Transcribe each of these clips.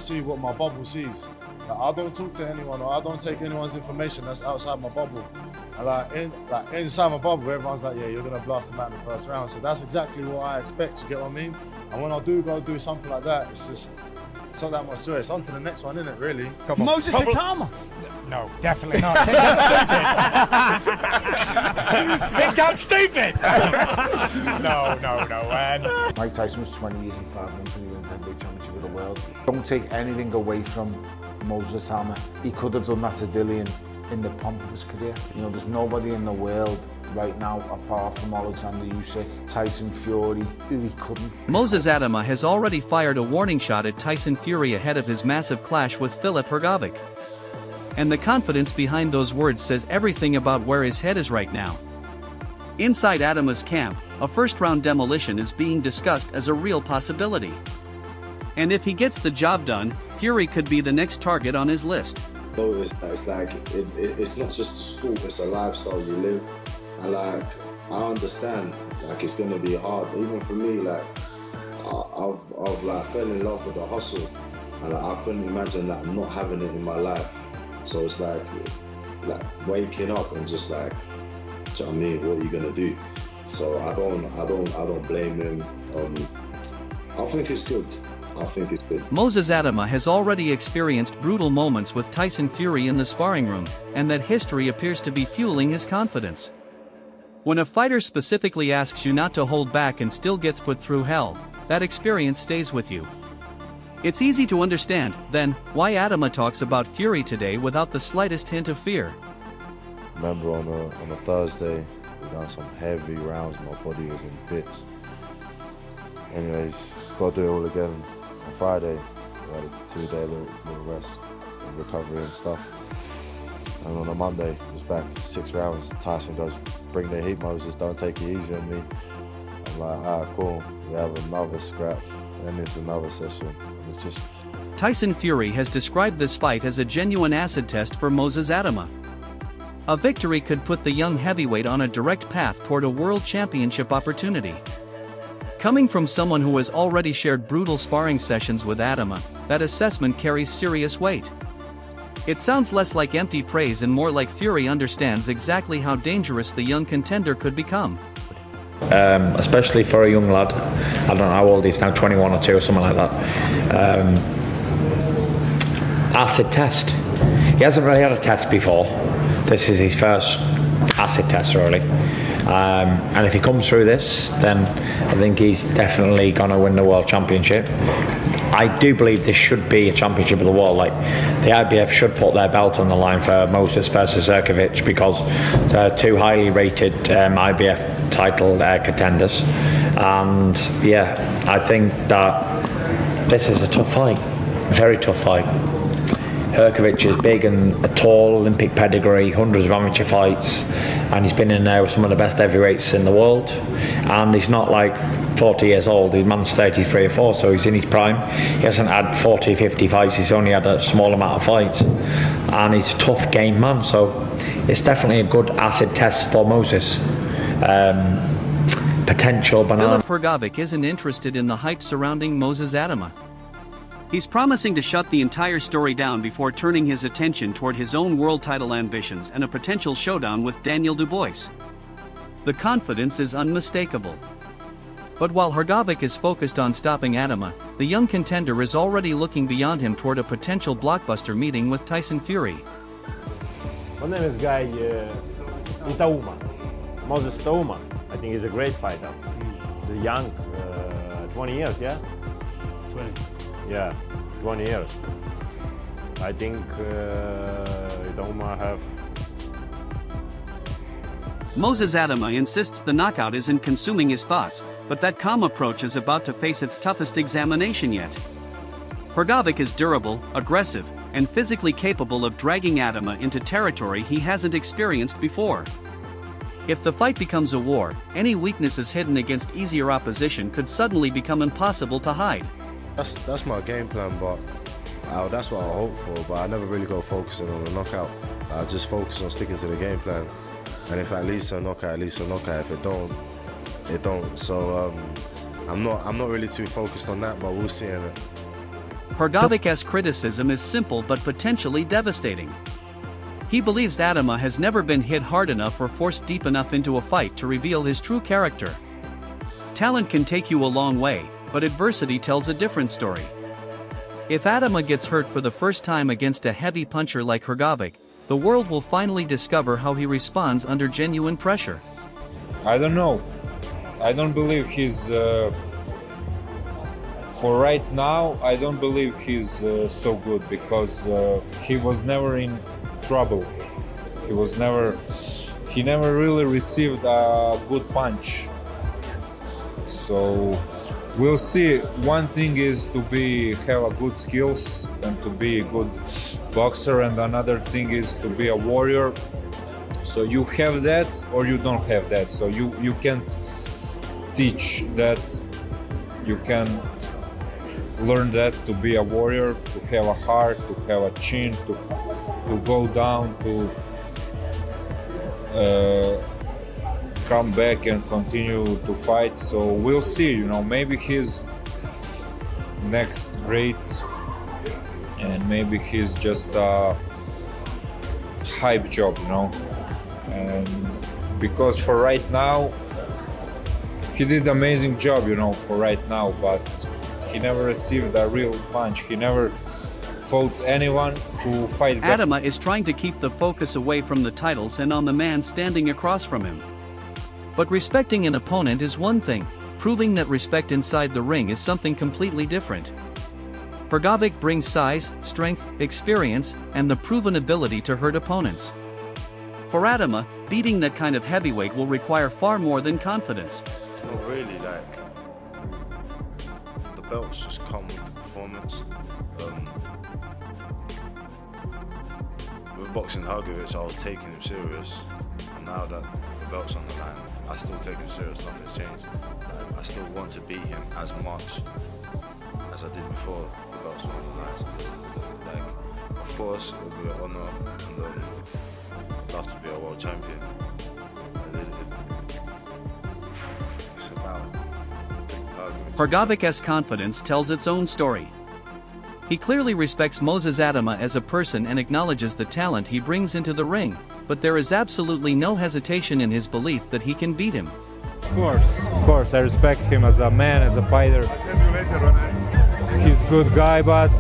see what my bubble sees. Like, I don't talk to anyone, or I don't take anyone's information that's outside my bubble. And inside my bubble, everyone's like, yeah, you're gonna blast him out in the first round. So that's exactly what I expect, you get what I mean? And when I do go do something like that, it's not that much joy. It's on to the next one, isn't it, really? Moses Itauma. No, definitely not. Think I'm stupid. Think I'm stupid. No. Mike Tyson was 20 years and 5 months when he wins the heavyweight championship of the world. Don't take anything away from Moses Itauma. He could have done that to Dillian in the pomp of his career. You know, there's nobody in the world right now apart from Alexander Usyk, Tyson Fury, who he couldn't. Moses Itauma has already fired a warning shot at Tyson Fury ahead of his massive clash with Filip Hrgovic. And the confidence behind those words says everything about where his head is right now. Inside Itauma's camp, a first-round demolition is being discussed as a real possibility. And if he gets the job done, Fury could be the next target on his list. It's like, it's not just a sport, it's a lifestyle you live. And like, I understand, like it's gonna be hard. Even for me, like, I've like fell in love with the hustle. And like, I couldn't imagine like not having it in my life. So it's like waking up and just like, do you know what I mean? What are you gonna do? So I don't blame him. I think it's good. Moses Itauma has already experienced brutal moments with Tyson Fury in the sparring room, and that history appears to be fueling his confidence. When a fighter specifically asks you not to hold back and still gets put through hell, that experience stays with you. It's easy to understand, then, why Itauma talks about Fury today without the slightest hint of fear. Remember on a Thursday, we done some heavy rounds, my body was in bits. Anyways, got to do it all again on Friday. We had a 2-day little rest and recovery and stuff. And on a Monday, it was back 6 rounds. Tyson goes, bring the heat, Moses, don't take it easy on me. I'm like, cool, we have another scrap, and it's another session. It's just... Tyson Fury has described this fight as a genuine acid test for Moses Itauma. A victory could put the young heavyweight on a direct path toward a world championship opportunity. Coming from someone who has already shared brutal sparring sessions with Itauma, that assessment carries serious weight. It sounds less like empty praise and more like Fury understands exactly how dangerous the young contender could become. Especially for a young lad, I don't know how old he is now, 21 or 2 or something like that. Acid test. He hasn't really had a test before. This is his first acid test really. And if he comes through this, then I think he's definitely going to win the world championship. I do believe this should be a championship of the world. Like, the IBF should put their belt on the line for Moses versus Hrgovic because they're 2 highly rated IBF title contenders. And yeah, I think that this is a tough fight, very tough fight. Hrgovic is big and a tall, Olympic pedigree, hundreds of amateur fights, and he's been in there with some of the best heavyweights in the world. And he's not like 40 years old, his man's 33 or 4, so he's in his prime. He hasn't had 40, 50 fights, he's only had a small amount of fights. And he's a tough game man, so it's definitely a good acid test for Moses. Potential banana. Filip Hrgovic isn't interested in the hype surrounding Moses Itauma. He's promising to shut the entire story down before turning his attention toward his own world title ambitions and a potential showdown with Daniel Dubois. The confidence is unmistakable. But while Hrgovic is focused on stopping Itauma, the young contender is already looking beyond him toward a potential blockbuster meeting with Tyson Fury. My name is Guy Itauma, Moses Itauma. I think he's a great fighter. The young, 20 years, yeah? 20. Yeah, 20 years. I think Itauma have... Moses Itauma insists the knockout isn't consuming his thoughts, but that calm approach is about to face its toughest examination yet. Hrgovic is durable, aggressive, and physically capable of dragging Itauma into territory he hasn't experienced before. If the fight becomes a war, any weaknesses hidden against easier opposition could suddenly become impossible to hide. That's my game plan, but that's what I hope for, but I never really go focusing on the knockout. I just focus on sticking to the game plan. And if it leads to a knockout, it leads to a knockout. If it don't, it don't. So I'm not really too focused on that, but we'll see. Hrgovic's criticism is simple but potentially devastating. He believes Itauma has never been hit hard enough or forced deep enough into a fight to reveal his true character. Talent can take you a long way, but adversity tells a different story. If Itauma gets hurt for the first time against a heavy puncher like Hrgovic, the world will finally discover how he responds under genuine pressure. I don't know. I don't believe he's... for right now, I don't believe he's so good because he was never in trouble. He never really received a good punch. So we'll see. One thing is to have a good skills and to be a good boxer, and another thing is to be a warrior. So you have that or you don't have that. So you can't teach that. You can't learn that to be a warrior, to have a heart, to have a chin, to go down, to come back and continue to fight. So we'll see, maybe he's next great, and maybe he's just a hype job, and because for right now he did amazing job, for right now, but he never received a real punch. He never fought anyone who fight back. Itauma is trying to keep the focus away from the titles and on the man standing across from him. But respecting an opponent is one thing, proving that respect inside the ring is something completely different. Hrgovic brings size, strength, experience, and the proven ability to hurt opponents. For Itauma, beating that kind of heavyweight will require far more than confidence. Not really, the belts just come with the performance. With boxing Hrgovic, I was taking him serious, and now that the belt's on the line, I still take him serious. Nothing's changed. I still want to beat him as much as I did before the belts were on the line. Of course, it would be an honour, and I'd love to be a world champion. It's about Hrgovic's confidence tells its own story. He clearly respects Moses Itauma as a person and acknowledges the talent he brings into the ring, but there is absolutely no hesitation in his belief that he can beat him. Of course, I respect him as a man, as a fighter. He's a good guy, but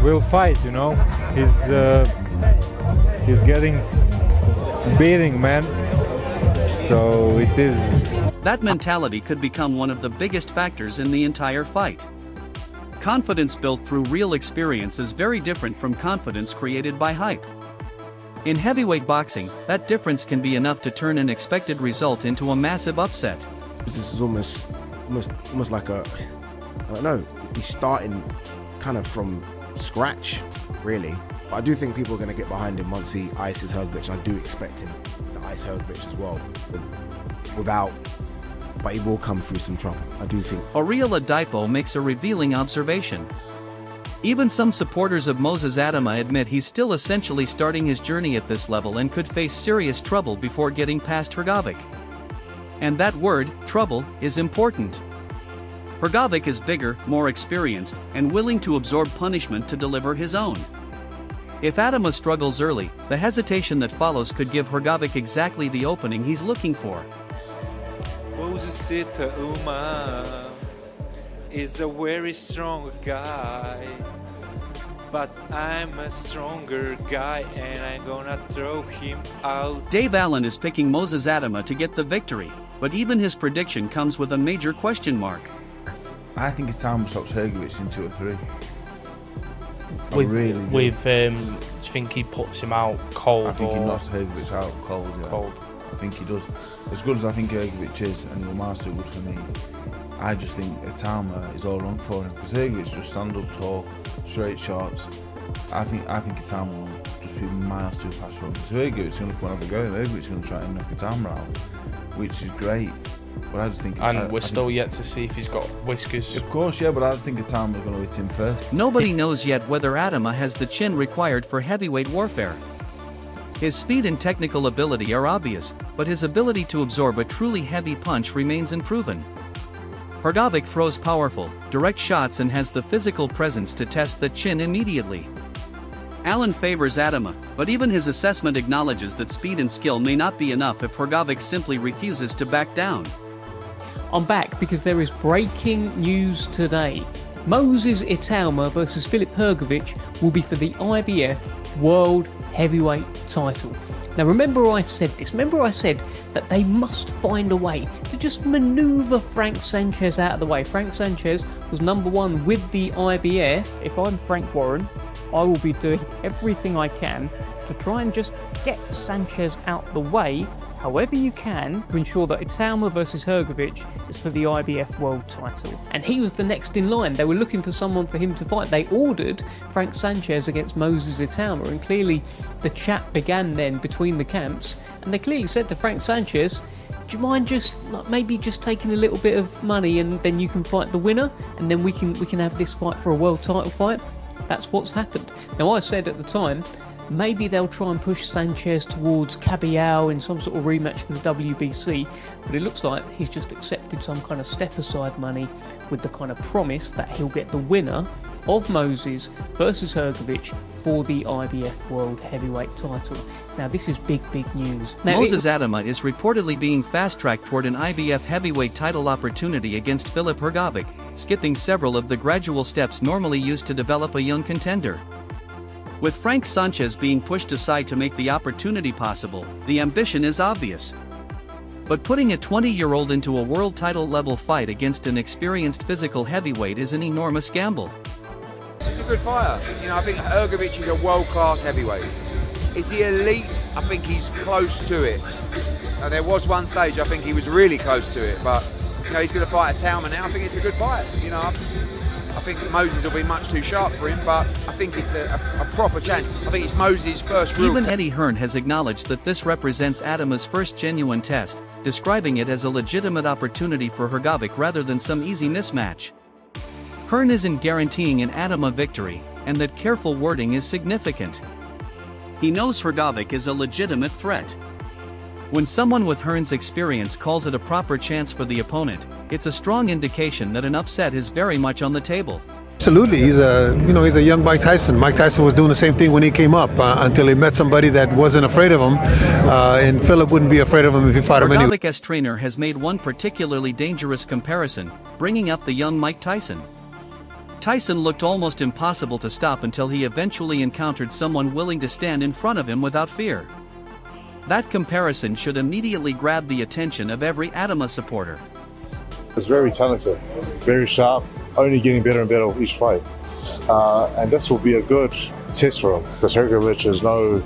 we'll fight, He's getting beating, man. So it is. That mentality could become one of the biggest factors in the entire fight. Confidence built through real experience is very different from confidence created by hype. In heavyweight boxing, that difference can be enough to turn an expected result into a massive upset. This is almost like I don't know, he's starting kind of from scratch, really. But I do think people are going to get behind him once he ices Hrgovic, and I do expect him to ice Hrgovic as well. But he will come through some trouble, I do think. Hrgovic makes a revealing observation. Even some supporters of Moses Itauma admit he's still essentially starting his journey at this level and could face serious trouble before getting past Hrgovic. And that word, trouble, is important. Hrgovic is bigger, more experienced, and willing to absorb punishment to deliver his own. If Itauma struggles early, the hesitation that follows could give Hrgovic exactly the opening he's looking for. Moses Itauma is a very strong guy, but I'm a stronger guy and I'm gonna throw him out. Dave Allen is picking Moses Itauma to get the victory, but even his prediction comes with a major question mark. I think Itauma stops Hrgovic in 2 or 3. Do you think he puts him out cold? I think he knocks Hrgovic out cold, yeah. Cold. I think he does. As good as I think Hrgovic is, and Lamar's too good for me, I just think Itauma is all wrong for him. Because Hrgovic just stand up tall, straight shots. I think Itauma will just be miles too fast for him. So Hrgovic's going to come and have a go. Hrgovic's going to try and knock Itauma out, which is great. But I just think... And we're still yet to see if he's got whiskers. Of course, yeah, but I just think Itauma's going to hit him first. Nobody knows yet whether Itauma has the chin required for heavyweight warfare. His speed and technical ability are obvious, but his ability to absorb a truly heavy punch remains unproven. Hrgovic throws powerful, direct shots and has the physical presence to test the chin immediately. Allen favors Itauma, but even his assessment acknowledges that speed and skill may not be enough if Hrgovic simply refuses to back down. I'm back because there is breaking news today. Moses Itauma versus Filip Hrgovic will be for the IBF World Heavyweight title. Now remember I said this, remember I said that they must find a way to just manoeuvre Frank Sanchez out of the way. Frank Sanchez was #1 with the IBF. If I'm Frank Warren, I will be doing everything I can to try and just get Sanchez out the way, however you can, to ensure that Itauma versus Hrgovic is for the IBF World title. And he was the next in line. They were looking for someone for him to fight. They ordered Frank Sanchez against Moses Itauma, and clearly the chat began then between the camps, and they clearly said to Frank Sanchez, do you mind just maybe just taking a little bit of money and then you can fight the winner, and then we can have this fight for a world title fight? That's what's happened. Now I said at the time, maybe they'll try and push Sanchez towards Cabiao in some sort of rematch for the WBC, but it looks like he's just accepted some kind of step-aside money with the kind of promise that he'll get the winner of Moses versus Hrgovic for the IBF World Heavyweight title. Now this is big news. Now, Moses Itauma is reportedly being fast-tracked toward an IBF heavyweight title opportunity against Filip Hrgovic, skipping several of the gradual steps normally used to develop a young contender. With Frank Sanchez being pushed aside to make the opportunity possible, the ambition is obvious. But putting a 20-year-old into a world title level fight against an experienced physical heavyweight is an enormous gamble. He's a good fighter. You know, I think Hrgovic is a world-class heavyweight. Is he elite? I think he's close to it. There was one stage I think he was really close to it, but you know, he's going to fight Itauma now. I think it's a good fight. You know, I think Moses will be much too sharp for him, but I think it's a proper challenge. I think it's Moses' first real Even Eddie Hearn has acknowledged that this represents Itauma's first genuine test, describing it as a legitimate opportunity for Hrgovic rather than some easy mismatch. Hearn isn't guaranteeing an Itauma victory, and that careful wording is significant. He knows Hrgovic is a legitimate threat. When someone with Hearn's experience calls it a proper chance for the opponent, it's a strong indication that an upset is very much on the table. Absolutely, he's a young Mike Tyson. Mike Tyson was doing the same thing when he came up until he met somebody that wasn't afraid of him, and Filip wouldn't be afraid of him if he fought him anyway. Hrgovic's trainer has made one particularly dangerous comparison, bringing up the young Mike Tyson. Tyson looked almost impossible to stop until he eventually encountered someone willing to stand in front of him without fear. That comparison should immediately grab the attention of every Itauma supporter. He's very talented, very sharp, only getting better and better with each fight. And this will be a good test for him, because Hrgovic is no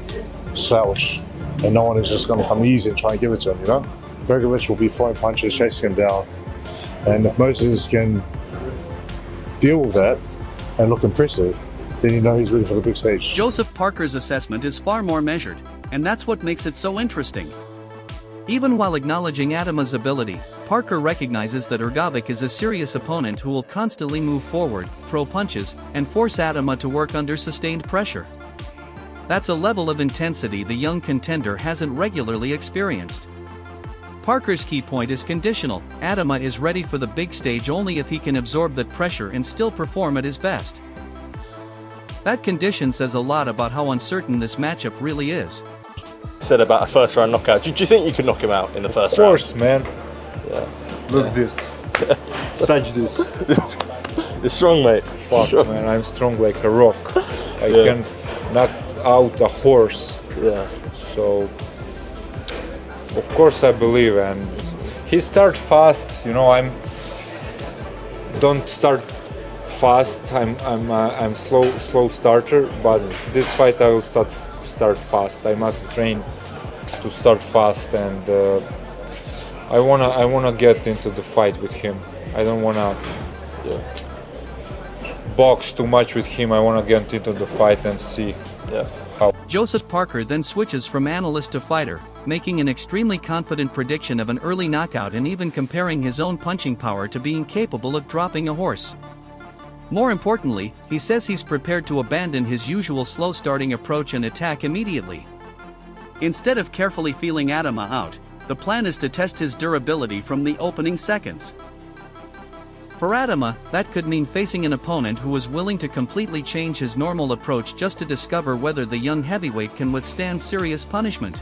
slouch, and no one is just going to come easy and try and give it to him, you know? Hrgovic will be throwing punches, chasing him down, and if Moses can deal with that and look impressive, then you know he's ready for the big stage. Joseph Parker's assessment is far more measured, and that's what makes it so interesting. Even while acknowledging Itauma's ability, Parker recognizes that Hrgovic is a serious opponent who will constantly move forward, throw punches, and force Itauma to work under sustained pressure. That's a level of intensity the young contender hasn't regularly experienced. Parker's key point is conditional. Itauma is ready for the big stage only if he can absorb that pressure and still perform at his best. That condition says a lot about how uncertain this matchup really is. Said about a first round knockout. Do you think you could knock him out in the first round? Of course, man. Yeah. Look at this. Touch this. You're strong, mate. Fuck, man, I'm strong like a rock. I can knock out a horse. Yeah. So, of course I believe, and he start fast. You know, don't start fast. I'm slow starter, but this fight I will start fast. I must train to start fast, and I wanna get into the fight with him. I don't wanna box too much with him. I wanna get into the fight and see how. Joseph Parker then switches from analyst to fighter, making an extremely confident prediction of an early knockout and even comparing his own punching power to being capable of dropping a horse. More importantly, he says he's prepared to abandon his usual slow-starting approach and attack immediately. Instead of carefully feeling Itauma out, the plan is to test his durability from the opening seconds. For Itauma, that could mean facing an opponent who was willing to completely change his normal approach just to discover whether the young heavyweight can withstand serious punishment.